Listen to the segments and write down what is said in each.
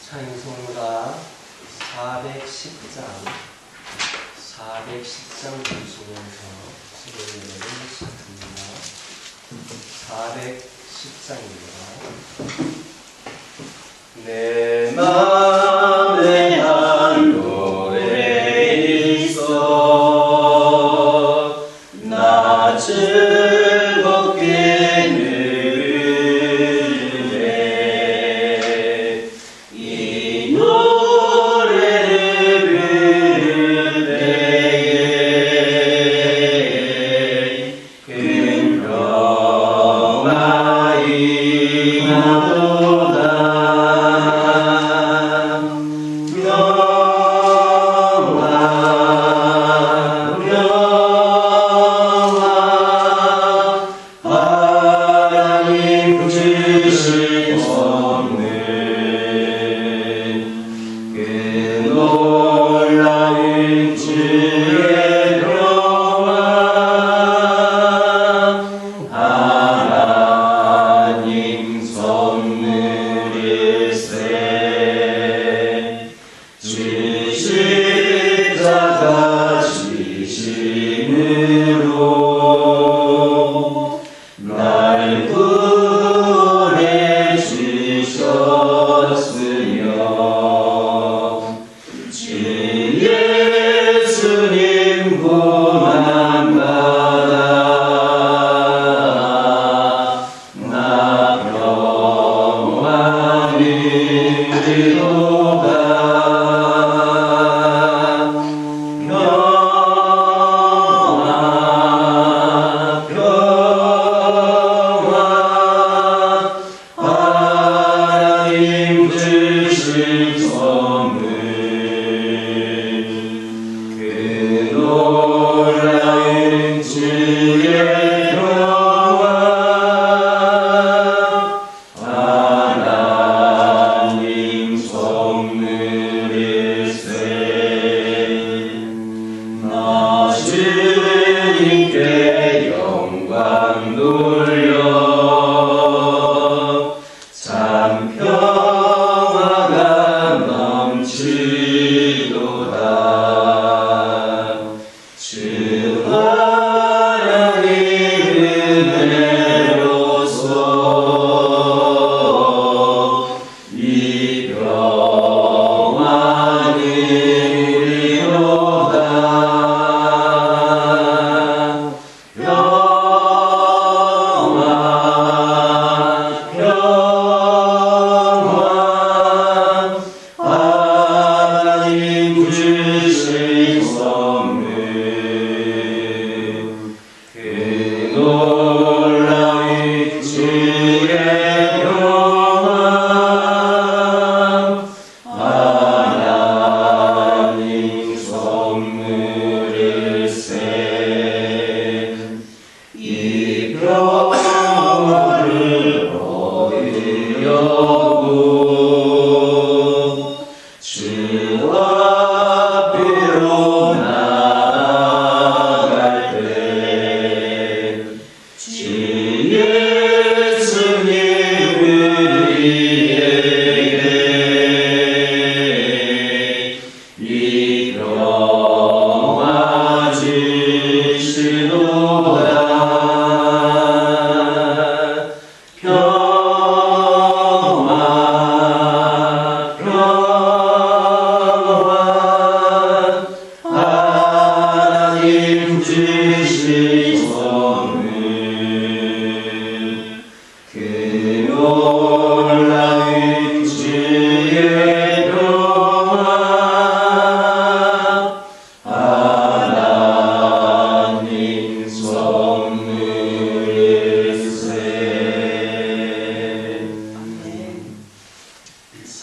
찬송가 410장 보시면서 시간을 시작합니다. 410장입니다. 내 맘에 한 노래 있어 나 즐겁게 누르네 이 노래를 부를 때에 큰 평화 임하도다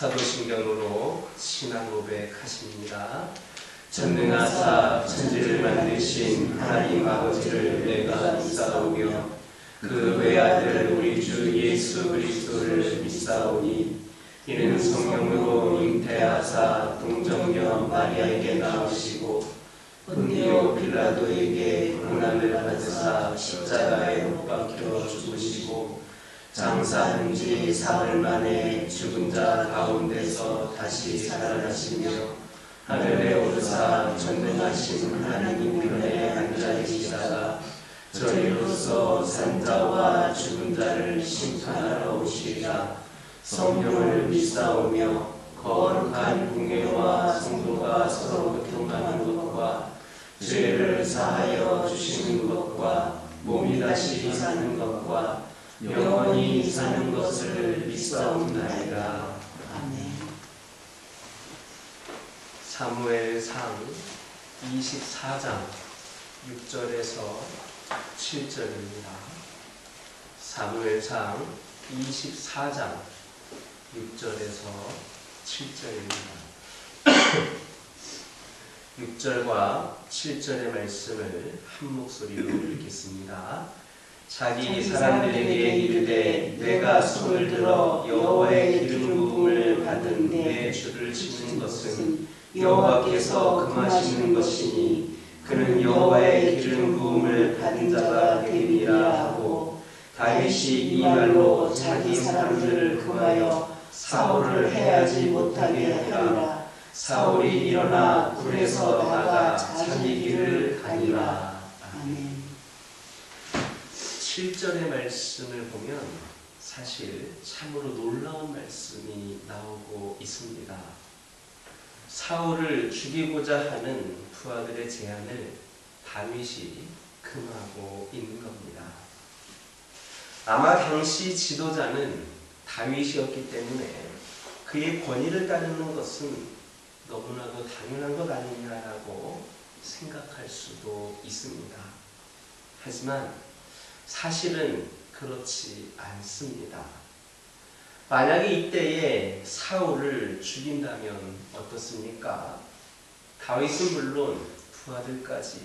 사도신경으로 신앙 고백하십니다. 전능하사 천지를 만드신 하나님 아버지를 내가 믿사오며 그 외아들 우리 주 예수 그리스도를 믿사오니 이는 성령으로 잉태하사 동정녀 마리아에게 나오시고 본디오 빌라도에게 고난을 받으사 십자가에 못 박혀 죽으시고 장사한 지 사흘 만에 죽은 자 가운데서 다시 살아나시며 하늘에 오르사 전능하신 하나님 편에 앉아 계시다가 저리로서 산 자와 죽은 자를 심판하러 오시리라. 성령을 믿사오며 거룩한 공회와 성도가 서로 교통하는 것과 죄를 사하여 주시는 것과 몸이 다시 사는 것과 영원히 사는 것을 믿사옵나이다. 아멘. 사무엘상 24장 6절에서 7절입니다. 사무엘상 24장 6절에서 7절입니다. 6절과 7절의 말씀을 한 목소리로 읽겠습니다. 자기 사람들에게 이르되 내가 손을 들어 여호와의 기름 부음을 받은 내 주를 치는 것은 여호와께서 금하시는 것이니 그는 여호와의 기름 부음을 받은 자가 되리라 하고 다윗이 이 말로 자기 사람들을 금하여 사울을 해하지 못하게 하리라. 사울이 일어나 굴에서 나가 자기 길을 가니라. 아멘. 7절의 말씀을 보면 사실 참으로 놀라운 말씀이 나오고 있습니다. 사울을 죽이고자 하는 부하들의 제안을 다윗이 금하고 있는 겁니다. 아마 당시 지도자는 다윗이었기 때문에 그의 권위를 따르는 것은 너무나도 당연한 것 아니냐라고 생각할 수도 있습니다. 하지만 사실은 그렇지 않습니다. 만약에 이때에 사울을 죽인다면 어떻습니까? 다윗은 물론 부하들까지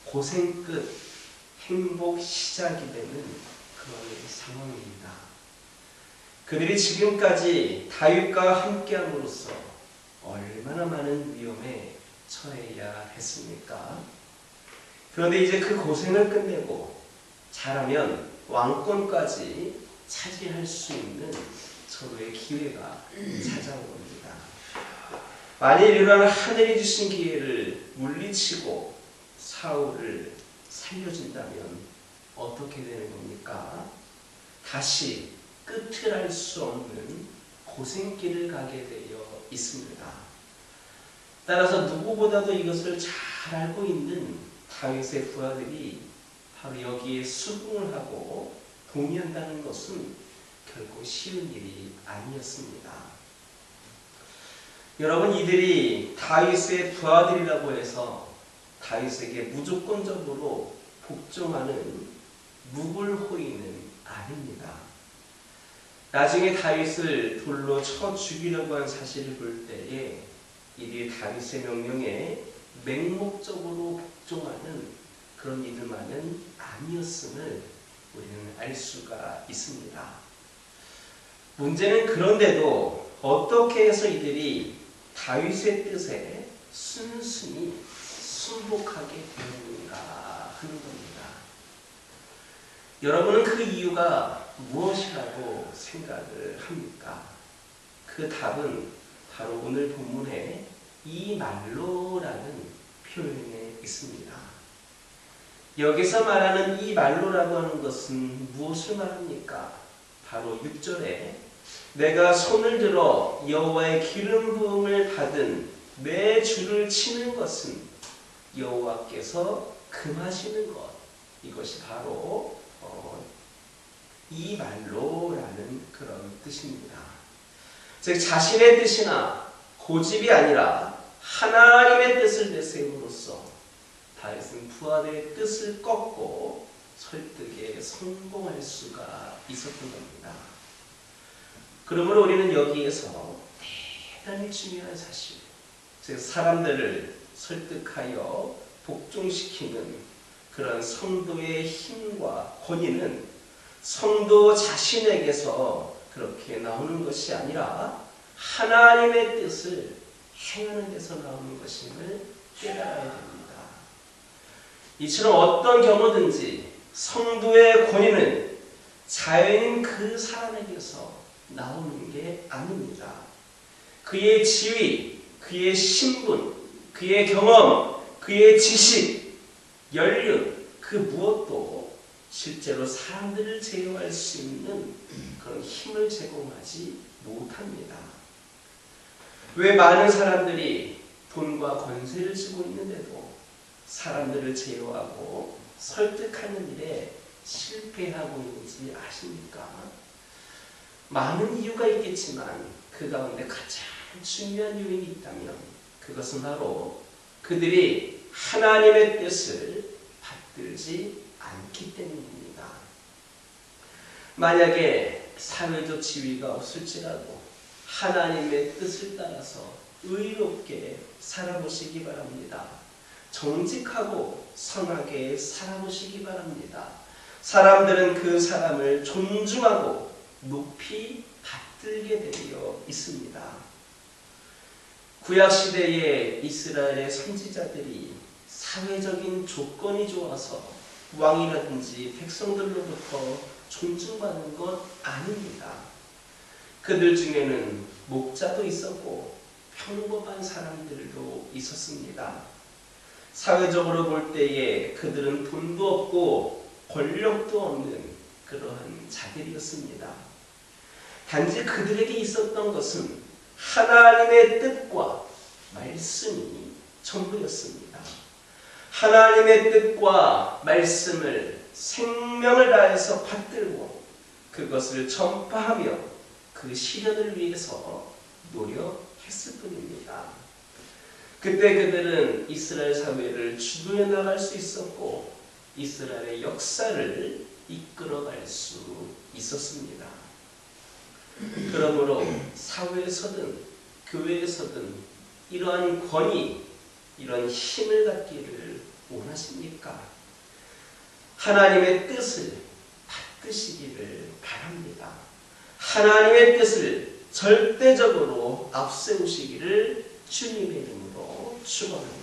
고생 끝 행복 시작이 되는 그런 상황입니다. 그들이 지금까지 다윗과 함께함으로써 얼마나 많은 위험에 처해야 했습니까? 그런데 이제 그 고생을 끝내고 잘하면 왕권까지 차지할 수 있는 서로의 기회가 찾아온 겁니다. 만일 이러한 하늘이 주신 기회를 물리치고 사울을 살려준다면 어떻게 되는 겁니까? 다시 끝을 알 수 없는 고생길을 가게 되어 있습니다. 따라서 누구보다도 이것을 잘 알고 있는 다윗의 부하들이 바로 여기에 수긍을 하고 동의한다는 것은 결코 쉬운 일이 아니었습니다. 여러분, 이들이 다윗의 부하들이라고 해서 다윗에게 무조건적으로 복종하는 묵을호인은 아닙니다. 나중에 다윗을 돌로 쳐 죽이려고 한 사실을 볼 때에 이들이 다윗의 명령에 맹목적으로 복종하는 그런 이들만은 아니었음을 우리는 알 수가 있습니다. 문제는 그런데도 어떻게 해서 이들이 다윗의 뜻에 순순히 순복하게 되었는가 하는 겁니다. 여러분은 그 이유가 무엇이라고 생각을 합니까? 그 답은 바로 오늘 본문에 이 말로라는 표현에 있습니다. 여기서 말하는 이 말로라고 하는 것은 무엇을 말합니까? 바로 6절에 내가 손을 들어 여호와의 기름 부음을 받은 내 주를 치는 것은 여호와께서 금하시는 것, 이것이 바로 이 말로라는 그런 뜻입니다. 즉 자신의 뜻이나 고집이 아니라 하나님의 뜻을 내세움으로써 다윗은 부하들의 뜻을 꺾고 설득에 성공할 수가 있었던 겁니다. 그러므로 우리는 여기에서 대단히 중요한 사실, 즉 사람들을 설득하여 복종시키는 그런 성도의 힘과 권위는 성도 자신에게서 그렇게 나오는 것이 아니라 하나님의 뜻을 행하는 데서 나오는 것임을 깨달아야 됩니다. 이처럼 어떤 경우든지 성도의 권위는 자연인 그 사람에게서 나오는 게 아닙니다. 그의 지위, 그의 신분, 그의 경험, 그의 지식, 연륜, 그 무엇도 실제로 사람들을 제어할 수 있는 그런 힘을 제공하지 못합니다. 왜 많은 사람들이 돈과 권세를 쥐고 있는데도 사람들을 제어하고 설득하는 일에 실패하고 있는지 아십니까? 많은 이유가 있겠지만 그 가운데 가장 중요한 요인이 있다면 그것은 바로 그들이 하나님의 뜻을 받들지 않기 때문입니다. 만약에 사회적 지위가 없을지라도 하나님의 뜻을 따라서 의롭게 살아보시기 바랍니다. 정직하고 선하게 살아보시기 바랍니다. 사람들은 그 사람을 존중하고 높이 받들게 되어 있습니다. 구약시대의 이스라엘의 선지자들이 사회적인 조건이 좋아서 왕이라든지 백성들로부터 존중받는 것 아닙니다. 그들 중에는 목자도 있었고 평범한 사람들도 있었습니다. 사회적으로 볼 때에 그들은 돈도 없고 권력도 없는 그러한 자들이었습니다. 단지 그들에게 있었던 것은 하나님의 뜻과 말씀이 전부였습니다. 하나님의 뜻과 말씀을 생명을 다해서 받들고 그것을 전파하며 그 실현을 위해서 노력했을 뿐입니다. 그때 그들은 이스라엘 사회를 주도해 나갈 수 있었고 이스라엘의 역사를 이끌어갈 수 있었습니다. 그러므로 사회에서든 교회에서든 이러한 권위, 이런 힘을 갖기를 원하십니까? 하나님의 뜻을 받드시기를 바랍니다. 하나님의 뜻을 절대적으로 앞세우시기를 주님의 이름으로 축원합니다.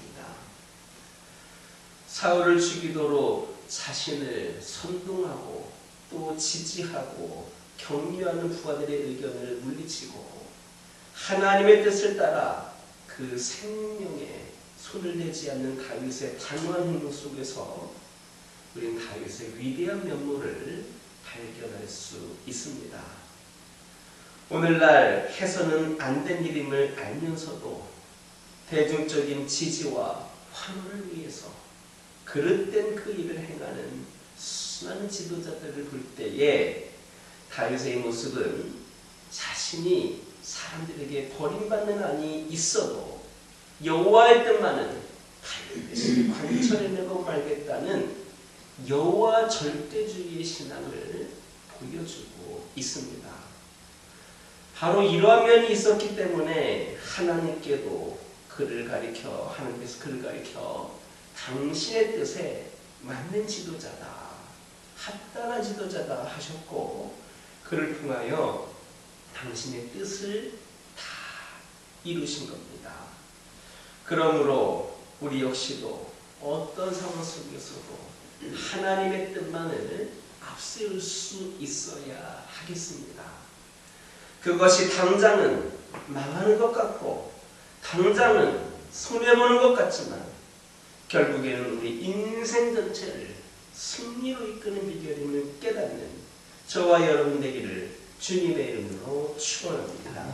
사울을 죽이도록 자신을 선동하고 또 지지하고 격려하는 부하들의 의견을 물리치고 하나님의 뜻을 따라 그 생명에 손을 대지 않는 다윗의 단호한 행동 속에서 우리는 다윗의 위대한 면모를 발견할 수 있습니다. 오늘날 해서는 안 된 일임을 알면서도 대중적인 지지와 환호를 위해서 그릇된 그 일을 행하는 수많은 지도자들을 볼 때에 다윗의 모습은 자신이 사람들에게 버림받는 안이 있어도 여호와의 뜻만은 반드시 관철해내고 말겠다는 여호와 절대주의의 신앙을 보여주고 있습니다. 바로 이러한 면이 있었기 때문에 하나님께서 그를 가리켜 당신의 뜻에 맞는 지도자다, 합당한 지도자다 하셨고 그를 통하여 당신의 뜻을 다 이루신 겁니다. 그러므로 우리 역시도 어떤 상황 속에서도 하나님의 뜻만을 앞세울 수 있어야 하겠습니다. 그것이 당장은 망하는 것 같고 당장은 손해보는 것 같지만 결국에는 우리 인생 전체를 승리로 이끄는 비결임을 깨닫는 저와 여러분 되기를 주님의 이름으로 축원합니다.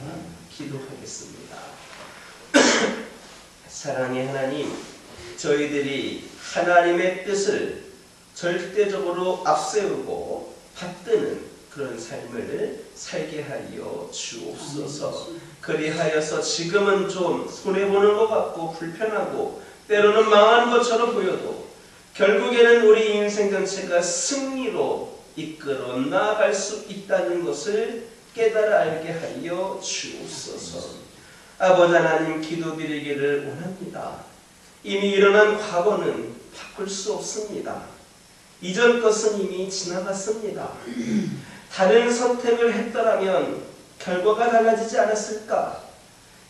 기도하겠습니다. 사랑의 하나님, 저희들이 하나님의 뜻을 절대적으로 앞세우고 받드는 그런 삶을 살게 하여 주옵소서. 그리하여서 지금은 좀 손해보는 것 같고 불편하고 때로는 망하는 것처럼 보여도 결국에는 우리 인생 전체가 승리로 이끌어 나아갈 수 있다는 것을 깨달아 알게 하여 주옵소서. 아버지 하나님, 기도드리기를 원합니다. 이미 일어난 과거는 바꿀 수 없습니다. 이전 것은 이미 지나갔습니다. 다른 선택을 했더라면 결과가 달라지지 않았을까?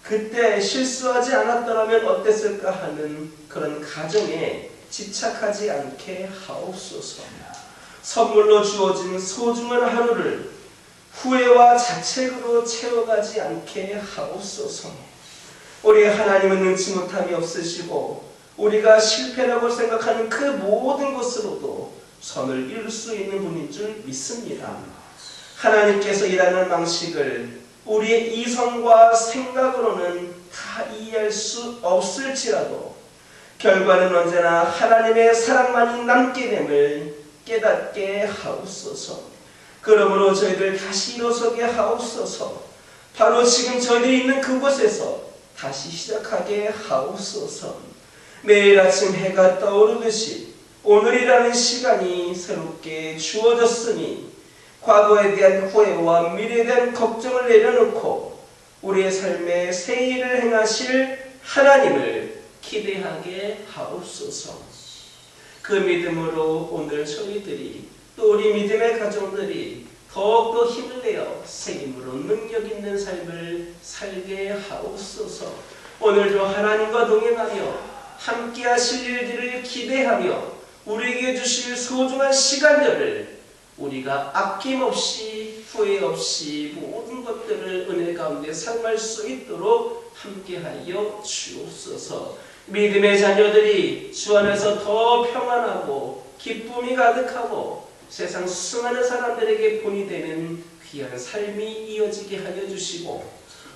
그때 실수하지 않았더라면 어땠을까 하는 그런 가정에 집착하지 않게 하옵소서. 선물로 주어진 소중한 하루를 후회와 자책으로 채워가지 않게 하옵소서. 우리 하나님은 능치 못함이 없으시고 우리가 실패라고 생각하는 그 모든 것으로도 선을 이룰 수 있는 분인 줄 믿습니다. 하나님께서 일하는 방식을 우리의 이성과 생각으로는 다 이해할 수 없을지라도 결과는 언제나 하나님의 사랑만이 남게 됨을 깨닫게 하옵소서. 그러므로 저희들 다시 일어서게 하옵소서. 바로 지금 저희들이 있는 그곳에서 다시 시작하게 하옵소서. 매일 아침 해가 떠오르듯이 오늘이라는 시간이 새롭게 주어졌으니 과거에 대한 후회와 미래에 대한 걱정을 내려놓고 우리의 삶에 새 일을 행하실 하나님을 기대하게 하옵소서. 그 믿음으로 오늘 저희들이 또 우리 믿음의 가정들이 더욱더 힘을 내어 책임으로 능력 있는 삶을 살게 하옵소서. 오늘도 하나님과 동행하며 함께 하실 일들을 기대하며 우리에게 주실 소중한 시간들을 우리가 아낌없이 후회 없이 모든 것들을 은혜 가운데 삶할 수 있도록 함께하여 주옵소서. 믿음의 자녀들이 주 안에서 더 평안하고 기쁨이 가득하고 세상 수많은 사람들에게 본이 되는 귀한 삶이 이어지게 하여 주시고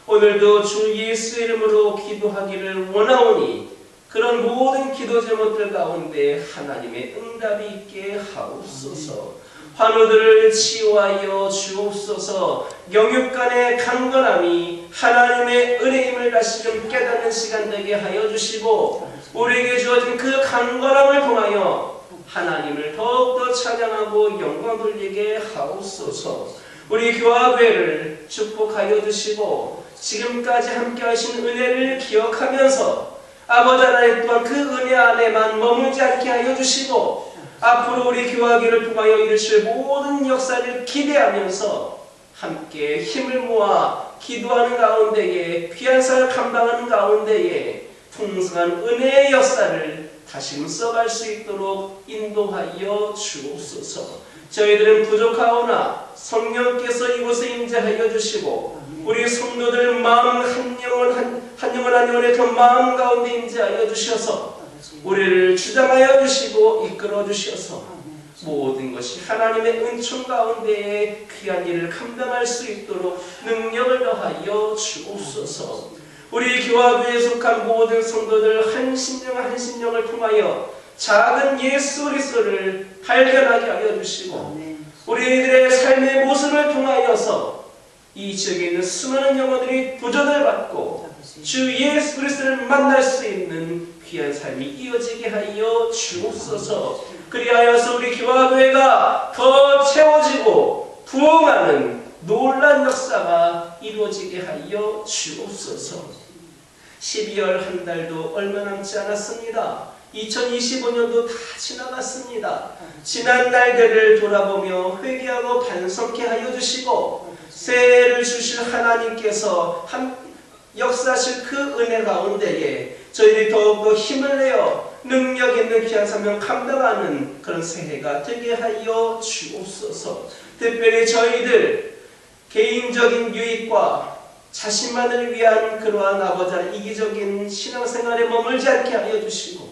오늘도 주 예수 이름으로 기도하기를 원하오니 그런 모든 기도 제목들 가운데 하나님의 응답이 있게 하옵소서. 환우들을 치유하여 주옵소서. 영육간의 강건함이 하나님의 은혜임을 다시금 깨닫는 시간 되게 하여 주시고 우리에게 주어진 그 강건함을 통하여 하나님을 더욱더 찬양하고 영광 돌리게 하옵소서. 우리 교화교회를 축복하여 주시고 지금까지 함께 하신 은혜를 기억하면서 아버지 하나님 또한 그 은혜 안에만 머물지 않게 하여 주시고 앞으로 우리 교화기를 통하여 이루실 모든 역사를 기대하면서 함께 힘을 모아 기도하는 가운데에 귀한 사역을 감당하는 가운데에 풍성한 은혜의 역사를 다시 써갈 수 있도록 인도하여 주옵소서. 저희들은 부족하오나 성령께서 이곳에 임재하여 주시고 우리 성도들 마음 한 영혼의 그 마음 가운데 임재하여 주셔서 우리를 주장하여 주시고 이끌어 주셔서 모든 것이 하나님의 은총 가운데에 귀한 일을 감당할 수 있도록 능력을 더하여 주옵소서. 우리 교화교회에 속한 모든 성도들 한 심령을 통하여 작은 예수 그리스도를 발견하게 하여 주시고 우리들의 삶의 모습을 통하여서 이 지역에 있는 수많은 영혼들이 도전을 받고 주 예수 그리스도를 만날 수 있는 귀한 삶이 이어지게 하여 주옵소서. 그리하여서 우리 교화교회가 더 채워지고 부흥하는 놀라운 역사가 이루어지게 하여 주옵소서. 12월 한 달도 얼마 남지 않았습니다. 2025년도 다 지나갔습니다. 지난 날들을 돌아보며 회개하고 반성케 하여 주시고 새해를 주실 하나님께서 역사하실 그 은혜 가운데에 저희들이 더욱더 힘을 내어 능력 있는 귀한 사명 감당하는 그런 새해가 되게 하여 주옵소서. 특별히 저희들 개인적인 유익과 자신만을 위한 그러한 아버지의 이기적인 신앙생활에 머물지 않게 하여 주시고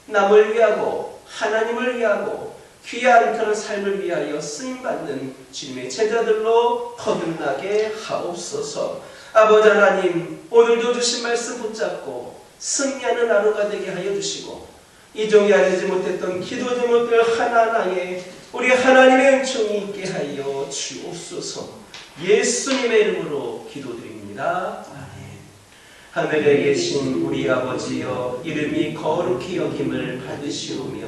남을 위하고 하나님을 위하고 귀한 그런 삶을 위하여 쓰임받는 주님의 제자들로 거듭나게 하옵소서. 아버지 하나님, 오늘도 주신 말씀 붙잡고 승리하는 하루가 되게 하여 주시고 이 종이 알리지 못했던 기도 제목들 하나하나에 우리 하나님의 은총이 있게 하여 주옵소서. 예수님의 이름으로 기도드립니다. 하늘에 계신 우리 아버지여, 이름이 거룩히 여김을 받으시오며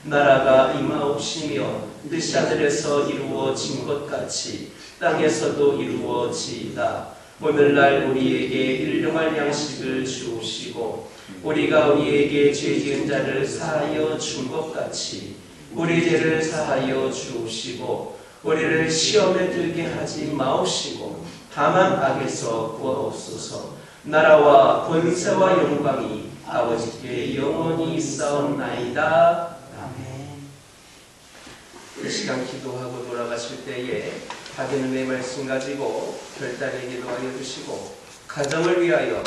나라가 임하옵시며 뜻이 하늘에서 이루어진 것 같이 땅에서도 이루어지이다. 오늘날 우리에게 일용할 양식을 주옵시고 우리가 우리에게 죄 지은 자를 사하여 준 것 같이 우리 죄를 사하여 주옵시고 우리를 시험에 들게 하지 마옵시고 다만 악에서 구하옵소서. 나라와 권세와 영광이 아버지께 영원히 있사옵나이다. 아멘. 이 시간 기도하고 돌아가실 때에 받은 은혜의 말씀 가지고 별단에 기도하여 주시고 가정을 위하여